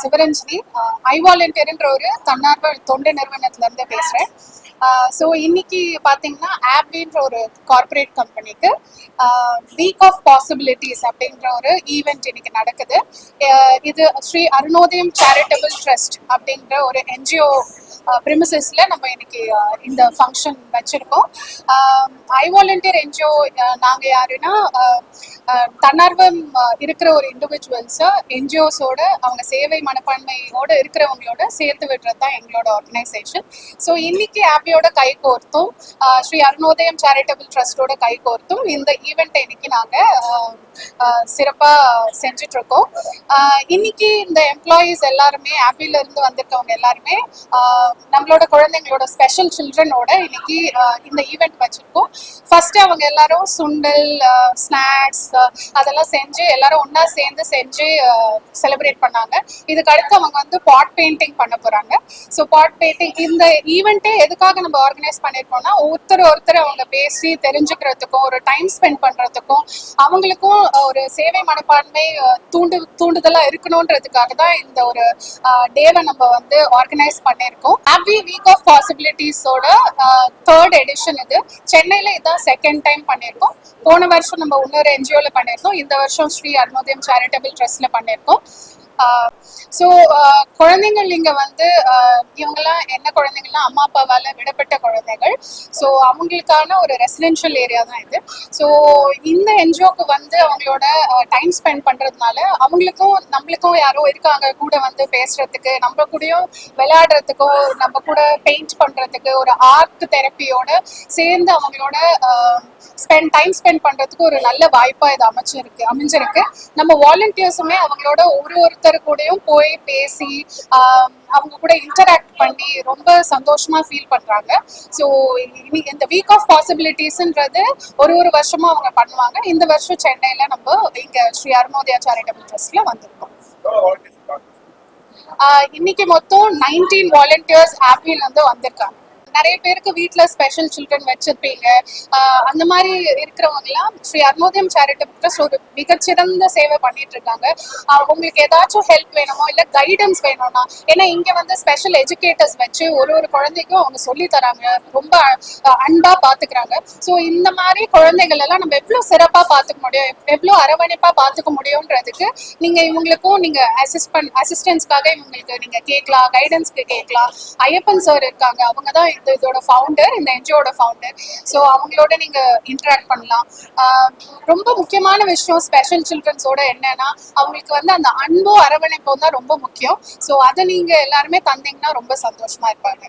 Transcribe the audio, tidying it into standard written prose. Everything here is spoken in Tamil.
சிவரஞ்சனி. ஐ வாலண்டியர்ன்ற ஒரு தன்னார்வ தொண்டு நிறுவனத்துல இருந்து பேசுறேன். ஸோ இன்னைக்கு பார்த்தீங்கன்னா ஆப்வின்ற ஒரு கார்பரேட் கம்பெனிக்கு வீக் ஆஃப் பாசிபிலிட்டிஸ் அப்படின்ற ஒரு ஈவெண்ட் இன்னைக்கு நடக்குது. இது ஸ்ரீ அருணோதயம் சேரிட்டபிள் ட்ரஸ்ட் அப்படின்ற ஒரு என்ஜிஓ ப்ரிமிசஸ்ல நம்ம இன்னைக்கு இந்த ஃபங்க்ஷன் வச்சிருக்கோம். ஐ வாலண்டியர் என்ஜிஓ நாங்கள் யாருன்னா தன்னார்வம் இருக்கிற ஒரு இண்டிவிஜுவல்ஸை என்ஜிஓஸோட அவங்க சேவை மனப்பான்மையோட இருக்கிறவங்களோட சேர்த்து விடுறது தான் எங்களோட ஆர்கனைசேஷன். ஸோ இன்னைக்கு ஆப்பியோட கை கோர்த்தும் ஸ்ரீ அருணோதயம் சேரிட்டபிள் ட்ரஸ்டோட கை கோர்த்தும் இந்த ஈவெண்ட்டை இன்னைக்கு நாங்கள் சிறப்பாக செஞ்சுட்டு இருக்கோம். இன்னைக்கு இந்த எம்ப்ளாயீஸ் எல்லாருமே ஆப்பில இருந்து வந்திருக்கவங்க எல்லாருமே நம்மளோட குழந்தைங்களோட ஸ்பெஷல் சில்ட்ரனோட இன்னைக்கு இந்த ஈவெண்ட் வச்சிருக்கோம். ஃபர்ஸ்ட் அவங்க எல்லாரும் சுண்டல் ஸ்நாக்ஸ் அதெல்லாம் செஞ்சு எல்லாரும் ஒன்னா சேர்ந்து செஞ்சு செலிப்ரேட் பண்ணாங்க. இதுக்கு அடுத்து அவங்க வந்து பாட் பெயிண்டிங் பண்ண போறாங்க. ஸோ பாட் பெயிண்டிங் இந்த ஈவெண்ட்டே எதுக்காக நம்ம ஆர்கனைஸ் பண்ணிருக்கோம்னா ஒருத்தர் அவங்க பேசி தெரிஞ்சுக்கிறதுக்கும் ஒரு டைம் ஸ்பெண்ட் பண்றதுக்கும் அவங்களுக்கும் ஒரு சேவை மனப்பான்மை தூண்டுதலா இருக்கணும்ன்றதுக்காக தான் இந்த ஒரு டேவை நம்ம வந்து ஆர்கனைஸ் பண்ணியிருக்கோம். ஹாப்பி வீக் ஆஃப் பாசிபிலிட்டிஸோட 3rd எடிஷன் இது. சென்னையில இதான் 2nd டைம் பண்ணியிருக்கோம். போன வருஷம் நம்ம இன்னொரு என்ஜிஓல பண்ணியிருக்கோம். இந்த வருஷம் ஸ்ரீ அருணோதயம் சேரிட்டபிள் ட்ரஸ்ட்ல பண்ணியிருக்கோம். ஸோ குழந்தைங்கள் இங்கே வந்து இவங்கெல்லாம் என்ன குழந்தைங்கள்லாம் அம்மா அப்பாவால் விடப்பட்ட குழந்தைகள். ஸோ அவங்களுக்கான ஒரு ரெசிடென்ஷியல் ஏரியா தான் இது. ஸோ இந்த என்ஜிஓக்கு வந்து அவங்களோட டைம் ஸ்பெண்ட் பண்ணுறதுனால அவங்களுக்கும் நம்மளுக்கும் யாரோ இருக்காங்க கூட வந்து பேசுறதுக்கு, நம்ம கூடயும் விளையாடுறதுக்கும், நம்ம கூட பெயிண்ட் பண்ணுறதுக்கு, ஒரு ஆர்ட் தெரப்பியோட சேர்ந்து அவங்களோட டைம் ஸ்பெண்ட் பண்ணுறதுக்கு ஒரு நல்ல வாய்ப்பாக இது அமைஞ்சிருக்கு. நம்ம வாலண்டியர்ஸுமே அவங்களோட ஒருத்தர் கூடயும் போய் பேசி அவங்க கூட இன்டராக்ட் பண்ணி ரொம்ப சந்தோஷமா ஃபீல் பண்றாங்க. ஸோ இந்த வீக் ஆஃப் பாசிபிலிட்டிஸ்ன்றது ஒரு வருஷமா அவங்க பண்ணுவாங்க. இந்த வருஷம் சென்னையில நம்ம இங்க ஸ்ரீ அருணோதயா சேரிட்டபிள் ட்ரஸ்ட்ல வந்திருக்கோம். இன்னைக்கு மொத்தம் 19 வாலண்டியர்ஸ் ஆப்பில இருந்து வந்திருக்காங்க. நிறைய பேருக்கு வீட்டில் ஸ்பெஷல் சில்ட்ரன் வச்சிருப்பீங்க. அந்த மாதிரி இருக்கிறவங்கலாம் ஸ்ரீ அருணோதயம் சேரிட்டபிள் ட்ரஸ்ட் ஒரு மிகச்சிறந்த சேவை பண்ணிட்டு இருக்காங்க. உங்களுக்கு ஏதாச்சும் ஹெல்ப் வேணுமோ இல்லை கைடன்ஸ் வேணும்னா, ஏன்னா இங்கே வந்து ஸ்பெஷல் எஜுகேட்டர்ஸ் வச்சு ஒரு குழந்தைக்கும் அவங்க சொல்லி தராங்க, ரொம்ப அன்பாக பார்த்துக்கிறாங்க. ஸோ இந்த மாதிரி குழந்தைகள் எல்லாம் நம்ம எவ்வளோ சிறப்பாக பார்த்துக்க முடியும், எவ்வளோ அரவணைப்பாக பார்த்துக்க முடியுன்றதுக்கு நீங்கள் இவங்களுக்கும் நீங்கள் அசிஸ்டன்ஸ்க்காக இவங்களுக்கு நீங்கள் கேட்கலாம், கைடன்ஸ்க்கு கேட்கலாம். ஐயப்பன் சார் இருக்காங்க, அவங்க தான் இதோட ஃபவுண்டர், இந்த என்ஜிஓட ஃபவுண்டர். ஸோ அவங்களோட நீங்க இன்டராக்ட் பண்ணலாம். ரொம்ப முக்கியமான விஷயம் ஸ்பெஷல் சில்ட்ரன்ஸோட என்னன்னா அவங்களுக்கு வந்து அந்த அன்போ அரவணைப்போ தான் ரொம்ப முக்கியம். ஸோ அதை நீங்க எல்லாருமே தந்தீங்கன்னா ரொம்ப சந்தோஷமா இருப்பாங்க.